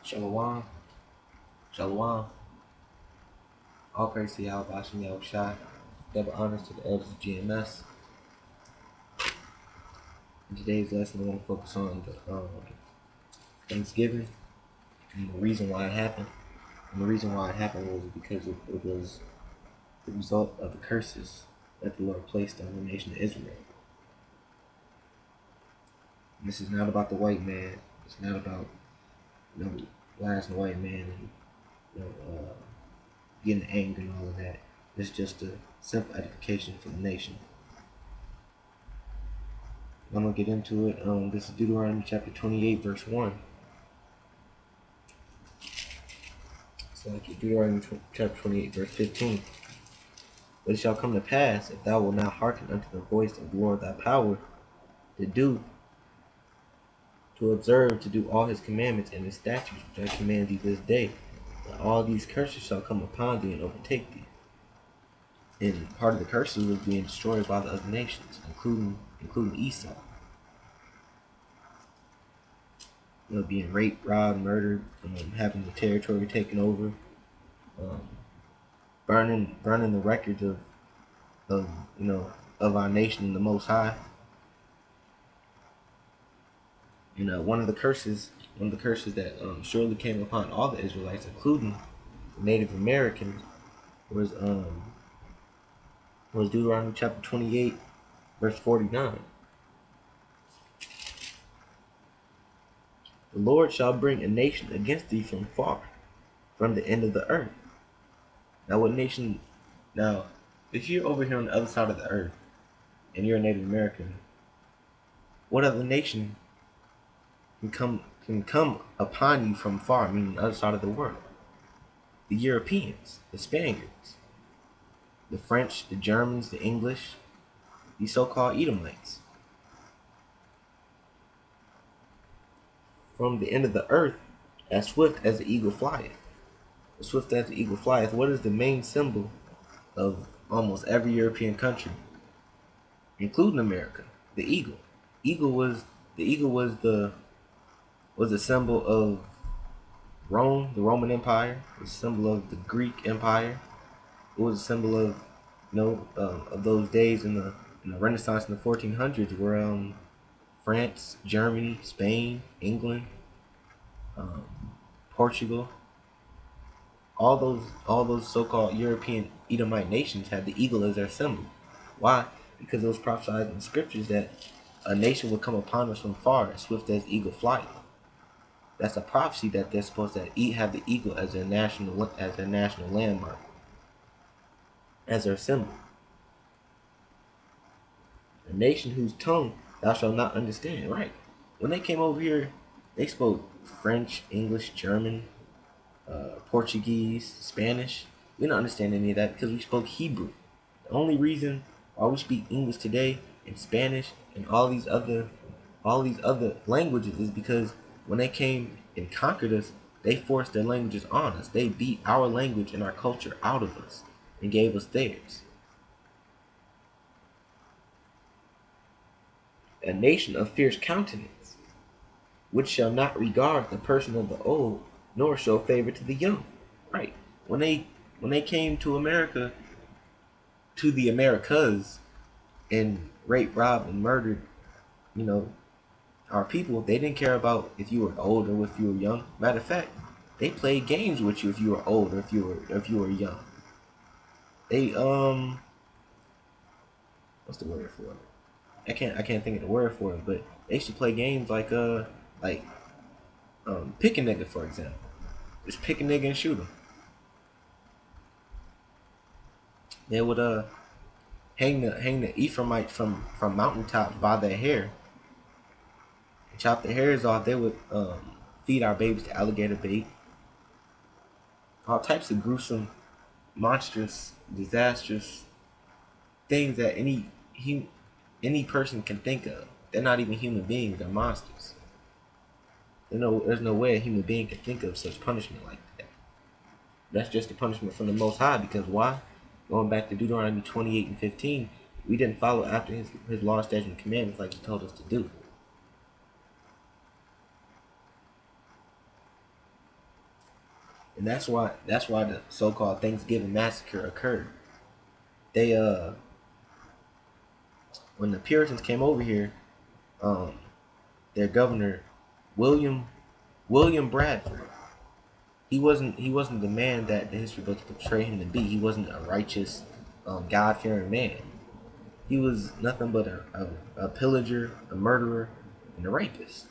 Shalom, Shalom. All praise to Yahweh Bashim Yahweh Shai. Double honors to the elders of GMS. In today's lesson, I want to focus on the Thanksgiving and the reason why it happened. And the reason why it happened was because it was the result of the curses that the Lord placed on the nation of Israel. And this is not about the white man. It's not about last and white man and getting angry and all of that. It's just a simple edification for the nation. I'm going to get into it. This is Deuteronomy chapter 28, verse 1. So Deuteronomy chapter 28, verse 15. But it shall come to pass, if thou wilt not hearken unto the voice of the Lord thy power, to observe, to do all his commandments and his statutes which I command thee this day, that all these curses shall come upon thee and overtake thee. And part of the curses was being destroyed by the other nations, including Esau. Being raped, robbed, murdered, having the territory taken over, burning the records of our nation in the Most High. One of the curses that surely came upon all the Israelites, including the Native Americans, was Deuteronomy chapter 28, verse 49. The Lord shall bring a nation against thee from far, from the end of the earth. Now, what nation? Now, if you're over here on the other side of the earth, and you're a Native American, what other nation can come upon you from far, meaning the other side of the world? The Europeans, the Spaniards, the French, the Germans, the English, these so-called Edomites. From the end of the earth, as swift as the eagle flieth. As swift as the eagle flieth. What is the main symbol of almost every European country, including America? The eagle. The eagle was the symbol of Rome, the Roman Empire. It was a symbol of the Greek Empire. It was a symbol of of those days in the Renaissance in the 1400s, where France, Germany, Spain, England, Portugal, all those so-called European Edomite nations had the eagle as their symbol. Why? Because it was prophesied in the scriptures that a nation would come upon us from far, as swift as eagle flight. That's a prophecy that they're supposed to have the eagle as their national landmark, as their symbol. A nation whose tongue thou shalt not understand. Right. When they came over here, they spoke French, English, German, Portuguese, Spanish. We don't understand any of that because we spoke Hebrew. The only reason why we speak English today and Spanish and all these other languages is because when they came and conquered us, they forced their languages on us. They beat our language and our culture out of us and gave us theirs. A nation of fierce countenance, which shall not regard the person of the old, nor show favor to the young. Right. When they came to America, to the Americas, and raped, robbed, and murdered, our people, they didn't care about if you were old or if you were young. Matter of fact, they played games with you if you were old or if you were young. They what's the word for it? I can't think of the word for it, but they used to play games like pick a nigga, for example. Just pick a nigga and shoot him. They would hang the Ephraimites from mountaintops by their hair, and chop their hairs off. They would feed our babies to alligator bait. All types of gruesome, monstrous, disastrous things that any person can think of. They're not even human beings, they're monsters. There's no way a human being can think of such punishment like that. That's just a punishment from the Most High, because why? Going back to Deuteronomy 28 and 15, we didn't follow after his law, statutes, and commandments like he told us to do. And that's why the so-called Thanksgiving massacre occurred. They when the Puritans came over here, um, their governor, William William Bradford, he wasn't the man that the history books portray him to be. He wasn't a righteous, God-fearing man. He was nothing but a pillager, a murderer, and a rapist.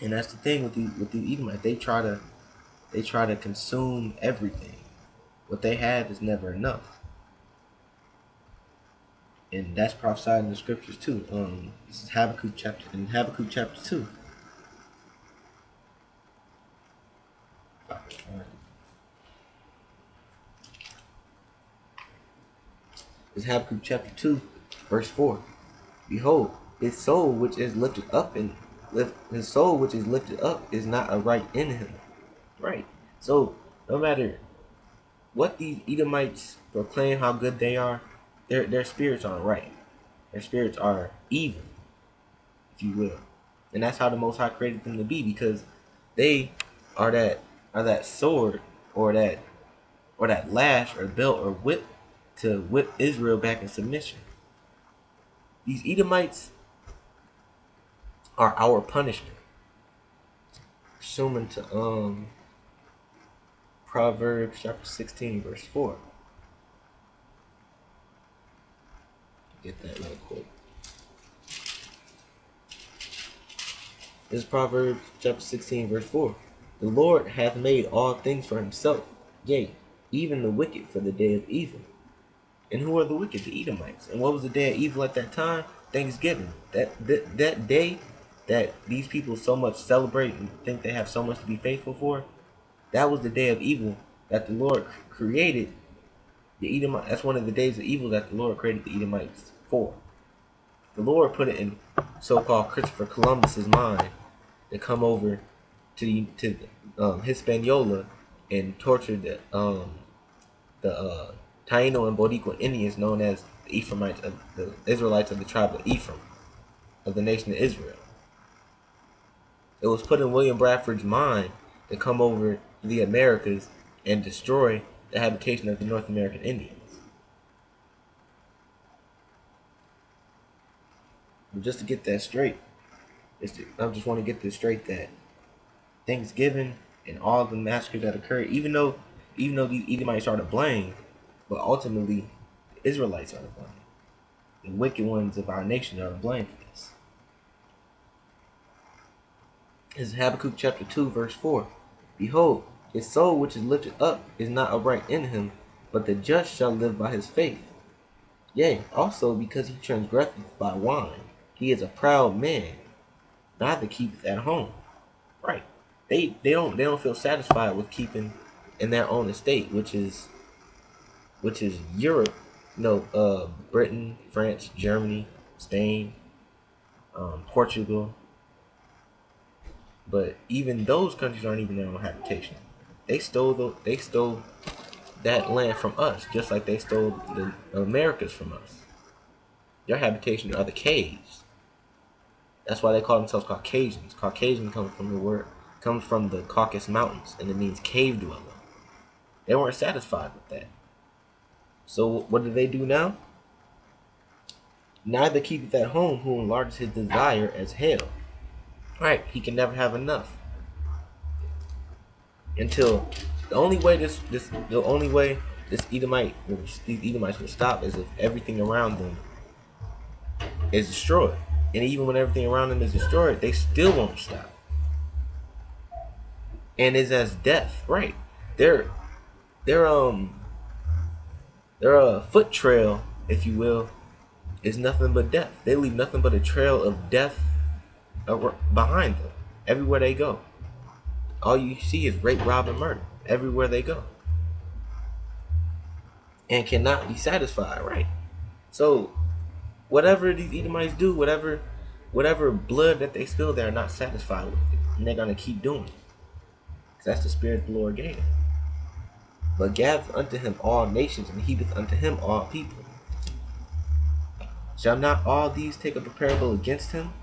And that's the thing with the Edomites. They try to consume everything. What they have is never enough, and that's prophesied in the scriptures too. This is Habakkuk chapter 2. This is Habakkuk chapter 2, verse 4. Behold, his soul which is lifted up is not aright in him. Right. So no matter what these Edomites proclaim how good they are, their spirits aren't right. Their spirits are evil, if you will. And that's how the Most High created them to be, because they are that sword or that lash or belt or whip to whip Israel back in submission. These Edomites are our punishment. Assuming to Proverbs chapter 16 verse 4. Get that real quick. This is Proverbs chapter 16 verse 4. The Lord hath made all things for himself, yea, even the wicked for the day of evil. And who are the wicked? The Edomites. And what was the day of evil at that time? Thanksgiving. That day that these people so much celebrate and think they have so much to be faithful for, that was the day of evil that the Lord created the Edomites. That's one of the days of evil that the Lord created the Edomites for. The Lord put it in so-called Christopher Columbus's mind to come over to Hispaniola and torture the Taino and Boricua Indians, known as the Ephraimites, the Israelites of the tribe of Ephraim, of the nation of Israel. It was put in William Bradford's mind to come over to the Americas and destroy the habitation of the North American Indians. But just to get that straight, I just want to get this straight, that Thanksgiving and all the massacres that occurred, even though these Edomites are to blame, but ultimately the Israelites are to blame. The wicked ones of our nation are to blame for this. This is Habakkuk chapter 2, verse 4. Behold, his soul which is lifted up is not upright in him, but the just shall live by his faith. Yea, also because he transgresseth by wine, he is a proud man, neither keepeth at home. Right. They don't feel satisfied with keeping in their own estate, which is Europe, Britain, France, Germany, Spain, Portugal. But even those countries aren't even their own habitation. They stole that land from us, just like they stole the Americas from us. Their habitation are the caves. That's why they call themselves Caucasians. Caucasian comes from the Caucasus Mountains, and it means cave dweller. They weren't satisfied with that. So what do they do now? Neither keepeth at home who enlarges his desire as hell. Right, he can never have enough. Until the only way these Edomites will stop is if everything around them is destroyed. And even when everything around them is destroyed, they still won't stop. And it's as death, right? Their foot trail, if you will, is nothing but death. They leave nothing but a trail of death behind them everywhere they go. All you see is rape, rob, and murder everywhere they go, and cannot be satisfied. Right. So whatever these Edomites do, whatever blood that they spill, they're not satisfied with it, and they're gonna keep doing it. Because that's the spirit the Lord gave them. But gather unto him all nations, and heapeth unto him all people. Shall not all these take up a parable against him,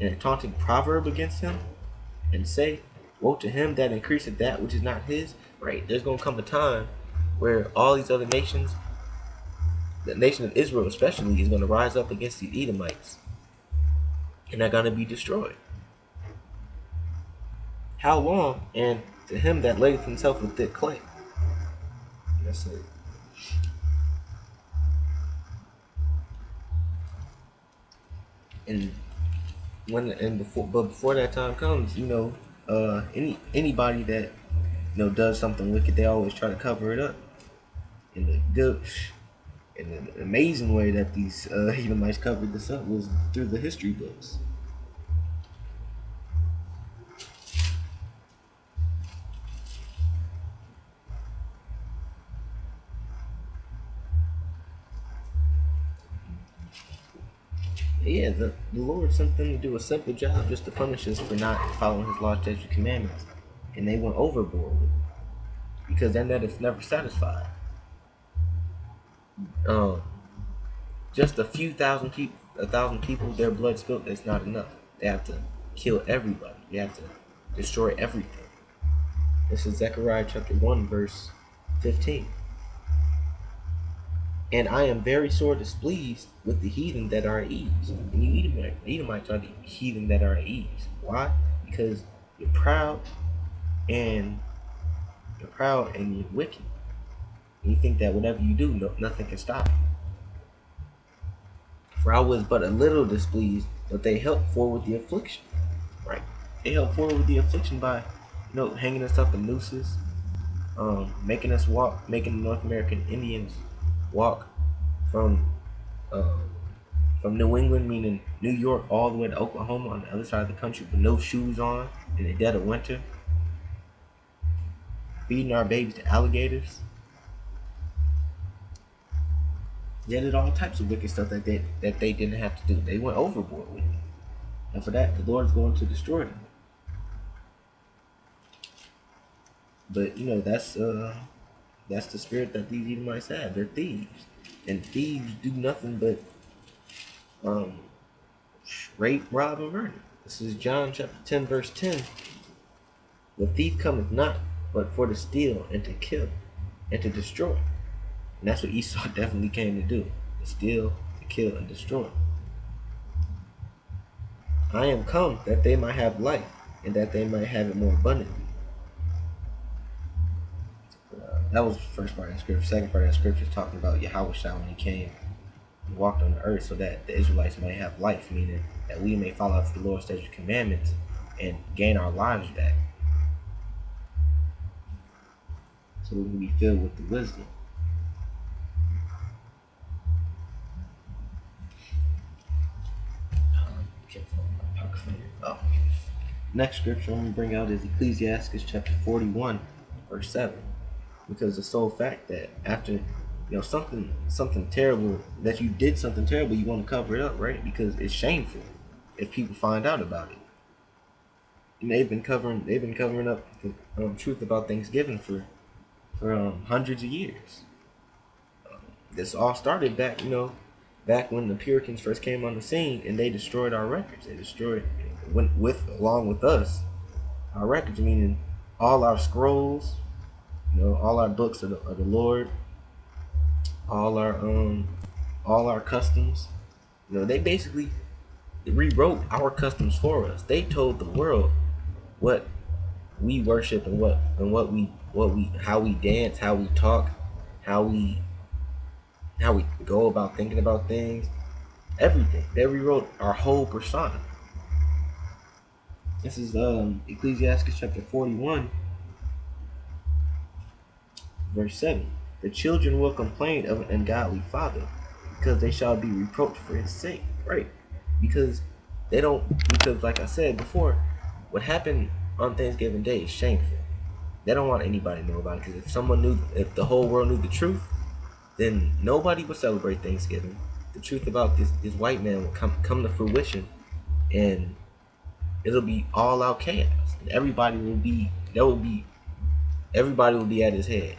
and a taunting proverb against him, and say, Woe to him that increaseth that which is not his. Right? There's gonna come a time where all these other nations, the nation of Israel especially, is gonna rise up against the Edomites, and they're gonna be destroyed. How long? And to him that layeth himself with thick clay. That's it. And before that time comes, anybody that does something wicked, they always try to cover it up. And an amazing way that these Edomites covered this up was through the history books. Yeah, the Lord sent them to do a simple job just to punish us for not following his law, statutes, commandments. And they went overboard with it because then that is never satisfied. Just a thousand people, their blood spilled, that's not enough. They have to kill everybody. They have to destroy everything. This is Zechariah chapter 1, verse 15. And I am very sore displeased with the heathen that are at ease. And you Edomites are the heathen that are at ease. Why? Because you're proud and you're wicked. And you think that whatever you do, nothing can stop you. For I was but a little displeased, but they helped forward the affliction. Right? They helped forward the affliction by, hanging us up in nooses, making us walk, making the North American Indians walk from New England, meaning New York, all the way to Oklahoma on the other side of the country with no shoes on in the dead of winter, feeding our babies to alligators. They did all types of wicked stuff that they didn't have to do. They went overboard with it, and for that, the Lord is going to destroy them. But that's the spirit that these Edomites have. They're thieves, and thieves do nothing but rape, rob, and murder. This is John chapter 10, verse 10. The thief cometh not, but for to steal and to kill and to destroy. And that's what Esau definitely came to do: to steal, to kill, and destroy. I am come that they might have life, and that they might have it more abundantly. That was the first part of the scripture. Second part of the scripture is talking about Yahushua when he came and walked on the earth so that the Israelites may have life, meaning that we may follow after the Lord's statutes, commandments, and gain our lives back, so we can be filled with the wisdom. Next scripture I'm going to bring out is Ecclesiastes chapter 41, verse 7. Because the sole fact that after something terrible, that you did something terrible, you want to cover it up, right? Because it's shameful if people find out about it. And they've been covering up the truth about Thanksgiving for hundreds of years. This all started back when the Puritans first came on the scene, and they destroyed our records. They destroyed, along with us, our records, meaning all our scrolls, all our books of the Lord, all our customs. They basically rewrote our customs for us. They told the world what we worship and how we dance, how we talk, how we go about thinking about things, everything. They rewrote our whole persona. This is Ecclesiastes chapter 41, verse 7. The children will complain of an ungodly father, because they shall be reproached for his sake. Right? Because like I said before, what happened on Thanksgiving Day is shameful. They don't want anybody to know about it, because if the whole world knew the truth, then nobody would celebrate Thanksgiving. The truth about this white man will come to fruition, and it'll be all out chaos. And everybody will be at his head.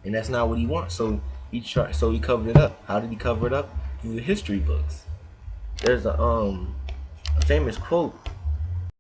And that's not what he wants. So he covered it up. How did he cover it up? Through the history books. There's a famous quote